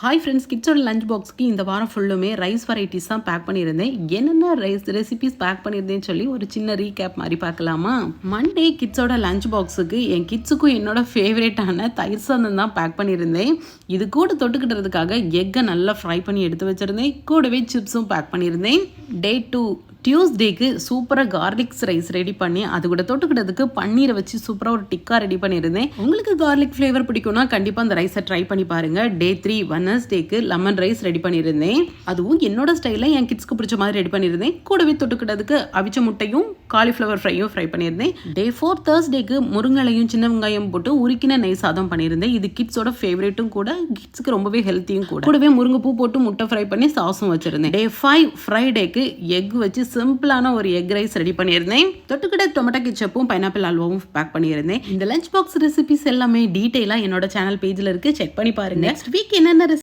Hi friends, கிட்ஸோட lunch பாக்ஸ்க்கு இந்த வாரம் ஃபுல்லுமே ரைஸ் வெரைட்டிஸ் தான் பேக் பண்ணியிருந்தேன். என்னென்ன ரெசிபிஸ் பேக் பண்ணியிருந்தேன்னு சொல்லி ஒரு சின்ன ரீகேப் மாதிரி பார்க்கலாமா? மண்டே கிட்ஸோட லஞ்ச் பாக்ஸுக்கு என் கிட்ஸுக்கும் என்னோட ஃபேவரேட்டான தயிர் சாதம் தான் பேக் பண்ணியிருந்தேன். இது கூட தொட்டுக்கிட்டதுக்காக எக்கை நல்லா ஃப்ரை பண்ணி எடுத்து வச்சுருந்தேன். கூடவே சிப்ஸும் பேக் பண்ணியிருந்தேன். டே 2 டியூஸ்டேக்கு சூப்பராக கார்லிக்ஸ் ரைஸ் ரெடி பண்ணி அது கூட தொட்டுக்கிட்டதுக்கு பன்னீரை வச்சு சூப்பராக ஒரு டிக்கா ரெடி பண்ணியிருந்தேன். உங்களுக்கு கார்லிக் ஃப்ளேவர் பிடிக்கும்னா கண்டிப்பாக அந்த ரைஸை ட்ரை பண்ணி பாருங்கள். டே 3 வெட்னஸ்டேக்கு லெமன் ரைஸ் ரெடி பண்ணியிருந்தேன். அதுவும் என்னோட ஸ்டைலில் என் கிட்ஸ்க்கு பிடிச்ச மாதிரி ரெடி பண்ணியிருந்தேன். கூடவே தொட்டுக்கிட்டதுக்கு அவிச்ச முட்டையும் காலிஃப்ளவர் ஃப்ரையும் ஃப்ரை பண்ணியிருந்தேன். டே 4 தேர்ஸ்டேக்கு முருங்கலையும் சின்ன வெங்காயம் போட்டு உருக்கின நெய் சாதம் பண்ணியிருந்தேன். இது கிட்ஸோட ஃபேவரேட்டும் கூட, கிட்ஸுக்கு ரொம்பவே ஹெல்த்தியும் கூட. கூடவே முருங்கைப்பூ போட்டு முட்டை ஃப்ரை பண்ணி சாஸும் வச்சிருந்தேன். டே 5 ஃப்ரைடேக்கு எக் வச்சு சிம்பிளான ஒரு எக் ரைஸ் ரெடி பண்ணியிருந்தேன். தொட்டுக்கிட்ட டொமேட்டோ கெச்சப்பும் பைனாப்பிள் அல்வாவும் பேக் பண்ணியிருந்தேன். இந்த லஞ்ச் பாக்ஸ் ரெசிபிஸ் எல்லாமே டீட்டெயிலாக என்னோட சேனல் பேஜில் இருக்கு, செக் பண்ணி பாருங்க. நெக்ஸ்ட் வீக் என்னென்ன